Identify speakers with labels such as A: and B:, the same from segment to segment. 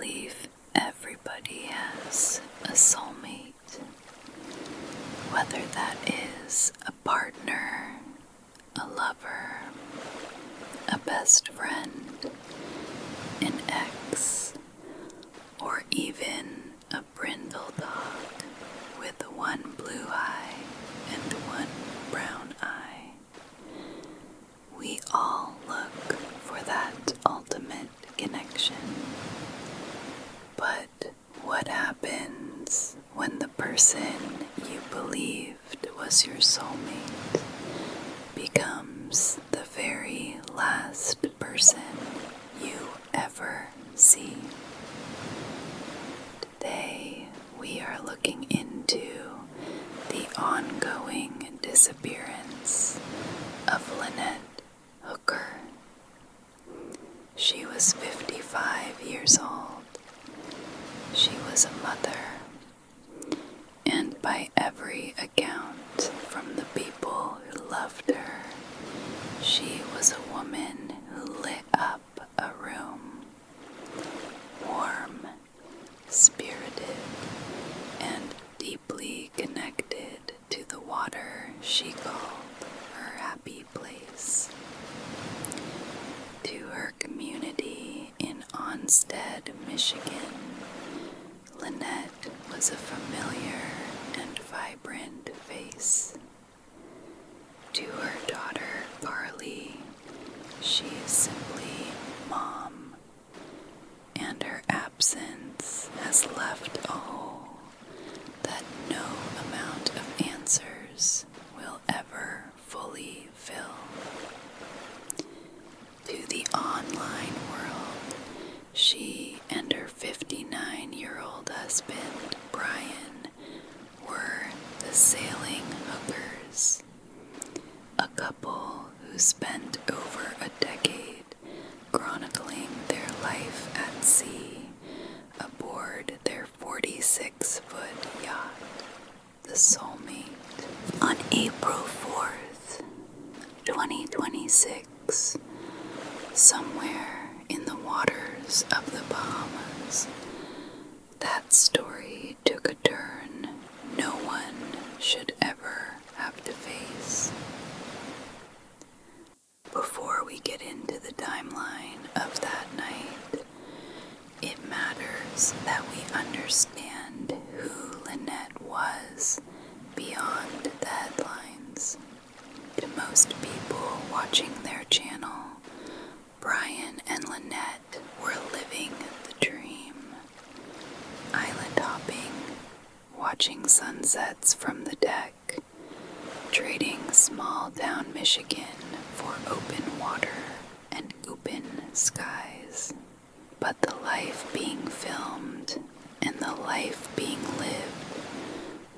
A: believe everybody has a soulmate, whether that is a partner, a lover, a best friend, an ex, or even a brindle dog with one blue eye and one brown eye. We all look for that ultimate connection. But what happens when the person you believed was your soulmate becomes the very last person you ever see? Today, we are looking into the ongoing disappearance of Lynette Hooker. She was 55 years old. She was a mother, and by every account from the people who loved her, she was a woman who lit up a room, warm, spirited, and deeply connected to the water she called her happy place. To her community in Onstead, Michigan, Lynette was a familiar and vibrant face. To her daughter, Carly, she is simply Mom, and her absence has left a hole that no amount of answers will ever fully fill. To the online world, she and her 59-year-old husband, Brian, were the Sailing Hookers, a couple who spent over a decade chronicling their life at sea aboard their 46-foot yacht, the Soulmate. On April 4th, 2026, somewhere in the waters of the Bahamas, that story took a turn no one should ever have to face. Before we get into the timeline of that night, it matters that we understand who Lynette was beyond the headlines. To most people watching their channel, Brian and Lynette were living the dream. Island hopping, watching sunsets from the deck, trading small town Michigan for open water and open skies. But the life being filmed and the life being lived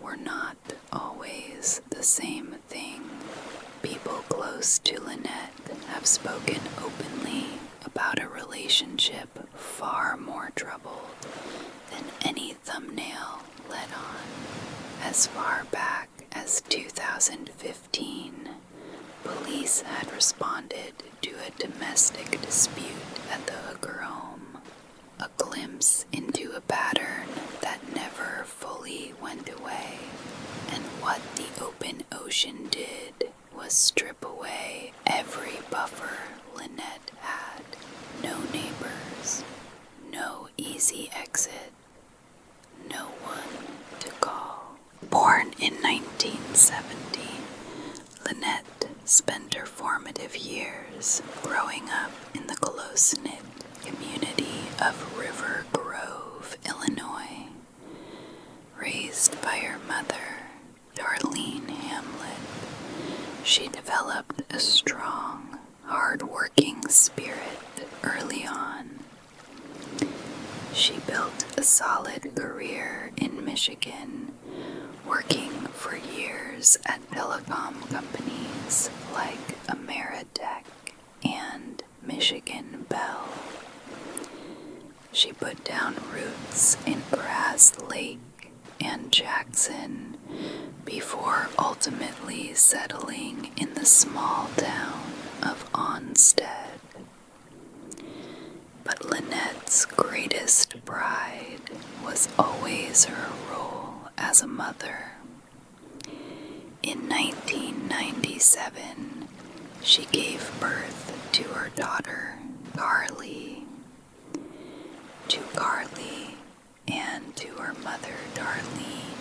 A: were not always the same thing. People close to Lynette have spoken openly about a relationship far more troubled than any thumbnail let on. As far back as 2015, police had responded to a domestic dispute at the Hooker home, a glimpse into a pattern that never fully went away. And what the open ocean did was strip away every buffer Lynette had. No neighbors, no easy exit, no one to call. Born in 1970, Lynette spent her formative years growing up in the close-knit community of River Grove, Illinois. Raised by her mother, Darlene Hamlet, she developed a strong, hard-working spirit early on. She built a solid career in Michigan, working for years at telecom companies like Ameritech and Michigan Bell. She put down roots in Grass Lake and Jackson before ultimately settling in the small town of Onstead. But Lynette Lynette's greatest pride was always her role as a mother. In 1997, she gave birth to her daughter, Carly. To Carly and to her mother, Darlene,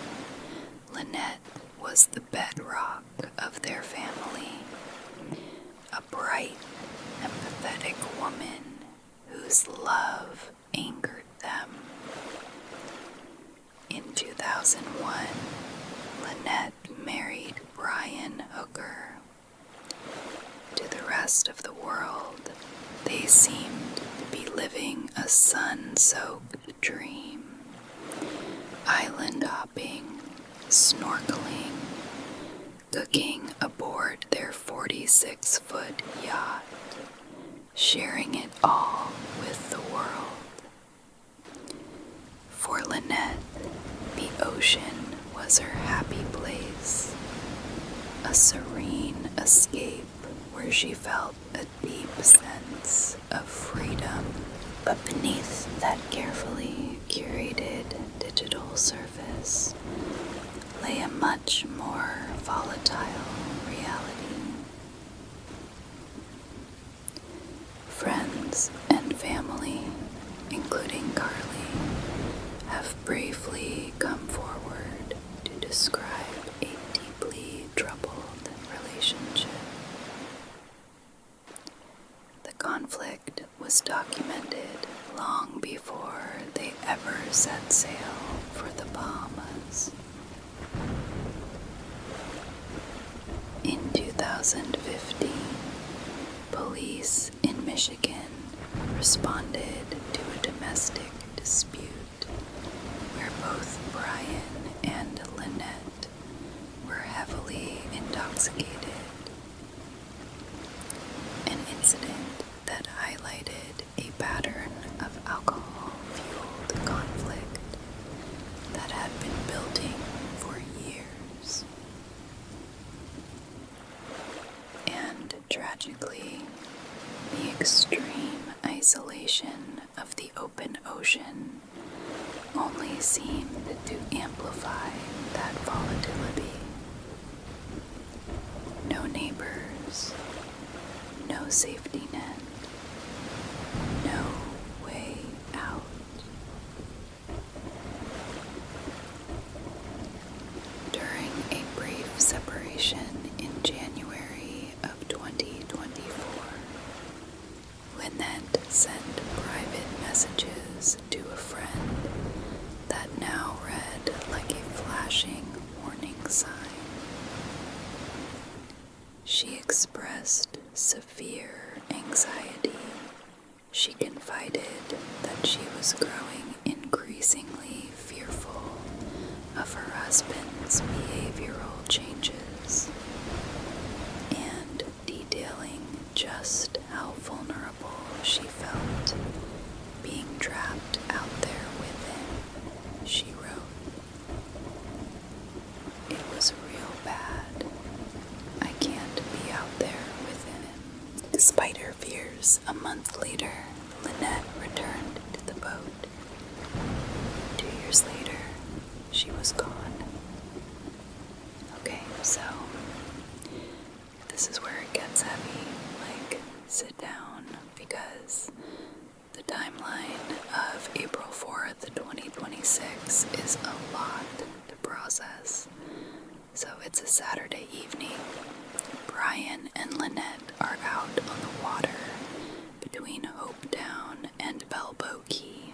A: Lynette was the bedrock of their family, a bright, empathetic woman whose love anchored them. In 2001, Lynette married Brian Hooker. To the rest of the world, they seemed to be living a sun-soaked dream, island hopping, snorkeling, cooking aboard their 46-foot yacht, sharing it all with the world. For Lynette, the ocean was her happy place, a serene escape where she felt a deep sense of freedom. But beneath that carefully curated digital surface lay a much more volatile reality. Friends and family, including Carly, have bravely come forward to describe a deeply troubled relationship. The conflict was documented long before they ever set sail for the Bahamas. In 2015, police in Michigan responded to a domestic dispute where both Brian and Lynette were heavily intoxicated. An incident that highlighted a pattern of alcohol-fueled conflict that had been building for years. And tragically, the extreme isolation of the open ocean only seemed to amplify that volatility. No neighbors, no safety net, no way out. During a brief separation in January of 2024, Lynette sent private messages to a friend that now read like a flashing warning sign. She expressed severe anxiety. She confided that she was growing increasingly fearful of her husband's behavioral changes, and detailing just how vulnerable she felt being trapped out there with him. She wrote, "It was real bad. I can't be out there with him." Despite her fears, a month later, Lynette returned to the boat. 2 years later, she was gone. Okay, so this is where it gets heavy. Like, sit down, because the timeline of April 4th, 2026 is a lot to process. So it's a Saturday evening. Brian and Lynette are out on the water between Hopetown and Balboa Key,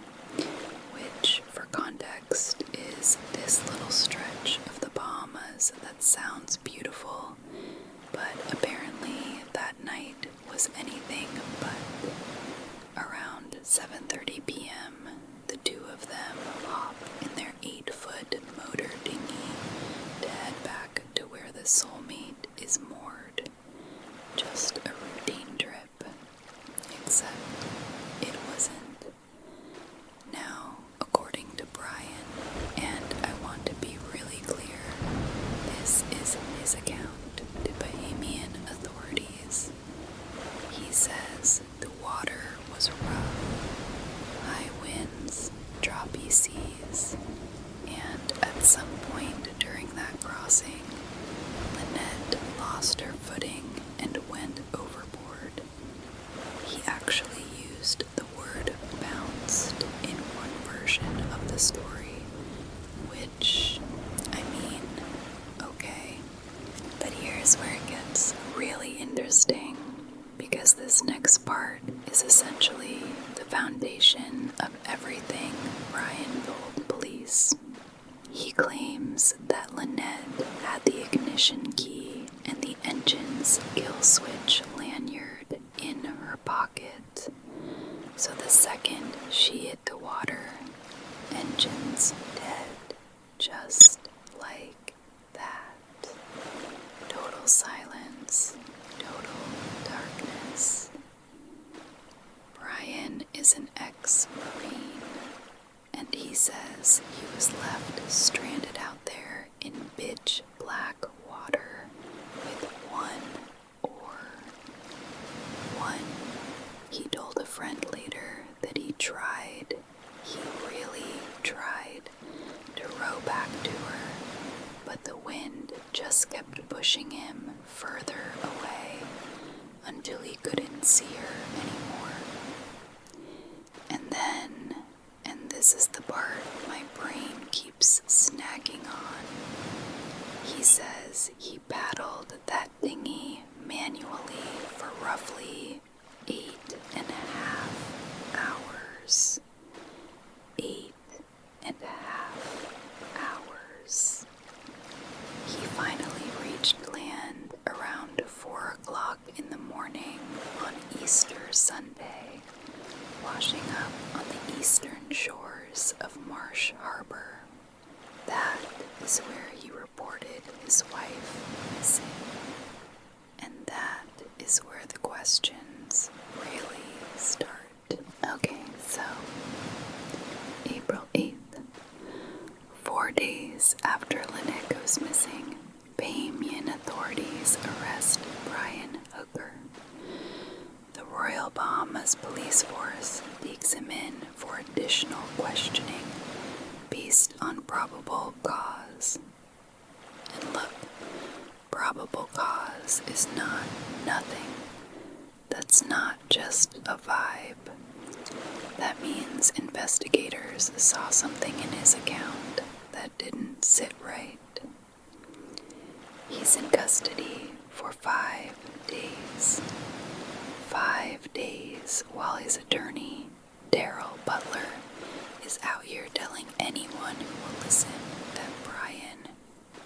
A: which, for context, is this little stretch of the Bahamas that sounds beautiful, but apparently that night was anything but. Around 7:30 p.m., the two of them hop in their 8-foot motor dinghy to head back to where the Soulmate is moored. Just a routine trip, except it wasn't. the story, which, I mean, okay. But here's where it gets really interesting, because this next part is essentially the foundation of everything Brian told police. He claims that Lynette had the ignition key and the engine's kill switch lanyard in her pocket. So the second she hit the water, engine's dead, just like that. Total silence, total darkness. Brian is an ex-Marine, and he says he was left stranded out there in pitch black water with one oar. He told a friend later that he really tried to row back to her, but the wind just kept pushing him further away until he couldn't see her anymore. And then, and this is the part my brain keeps snagging on, he says he paddled that dinghy manually for roughly 8.5 hours. 8.5 hours. He finally reached land around 4 o'clock in the morning on Easter Sunday, washing up on the eastern shores of Marsh Harbor. That is where he reported his wife missing. And that is where the questions really start. Okay, so April 8th, 4 days after Lynette goes missing, Bahamian authorities arrest Brian Hooker. The Royal Bahamas police force takes him in for additional questioning based on probable cause. And look, probable cause is not nothing. That's not just a vibe. That means investigators saw something in his account that didn't sit right. He's in custody for 5 days. 5 days while his attorney, Daryl Butler, is out here telling anyone who will listen that Brian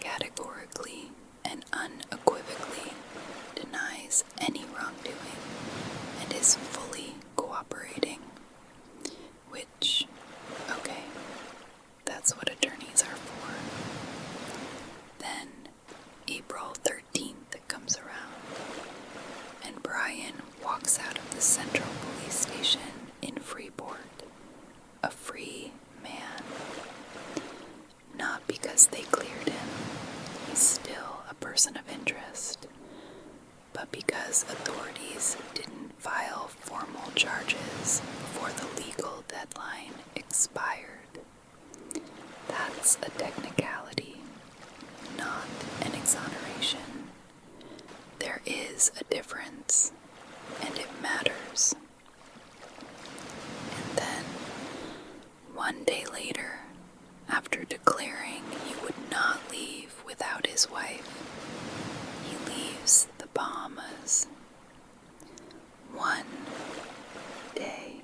A: categorically and unequivocally denies any wrongdoing and is fully cooperating. Which, okay, that's what attorneys are for. Then April 13th comes around, and Brian walks out of the Central Police Station in Freeport, a free man. Not because they cleared him, he's still a person of interest, but because authorities didn't file formal charges before the legal deadline expired. That's a technicality, not an exoneration. There is a difference, and it matters. And then, 1 day later, after declaring he would not leave without his wife, he leaves the Bahamas. 1 day.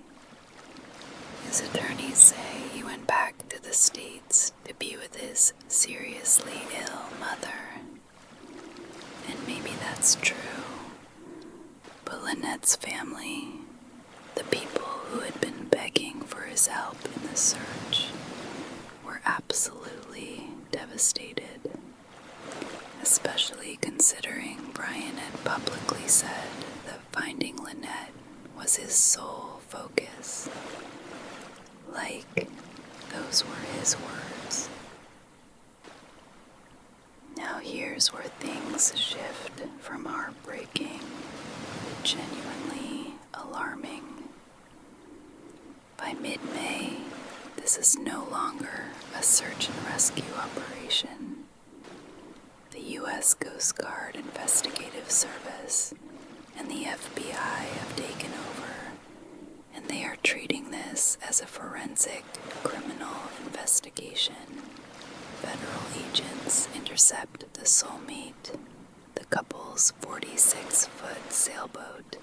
A: His attorneys say he went back to the States to be with his seriously ill mother. And maybe that's true. But Lynette's family, the people who had been begging for his help in the search, were absolutely devastated. Especially considering Brian had publicly said that finding Lynette was his sole focus. Like, those were his words. Now here's where things shift from heartbreaking to genuinely alarming. By mid-May, this is no longer a search and rescue operation. The U.S. Coast Guard Investigative Service and the FBI have taken over, and they are treating this as a forensic criminal investigation. Federal agents intercept the Soulmate, the couple's 46-foot sailboat,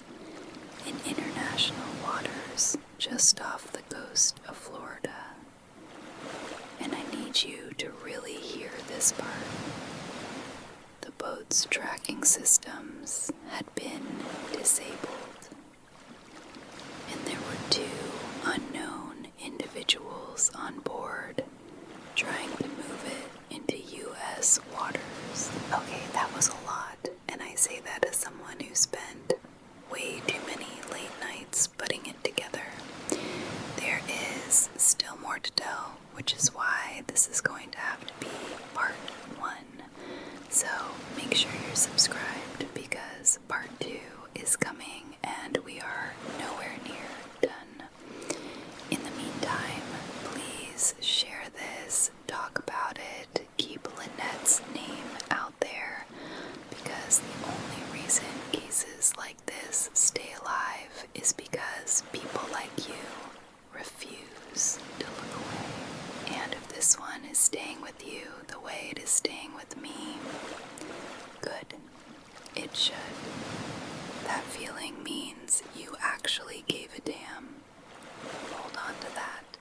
A: in international waters just off the coast of Florida. And I need you to really hear this part. The boat's tracking systems had been disabled, and there were two unknown individuals on board trying to move it into U.S. waters. Okay, that was a lot, and I say that as someone who spent way too many late nights putting it together. There is still more to tell, which is why this is going to have to be part 1. So make sure you're subscribed because part 2 is coming and we are nowhere near done. In the meantime, please share this, talk about it, keep Lynette's name out there, because the only reason cases like this stay alive is because people like you refuse to look away. And if this one is staying with you the way it is staying with me, good. It should. That feeling means you actually gave a damn. Hold on to that.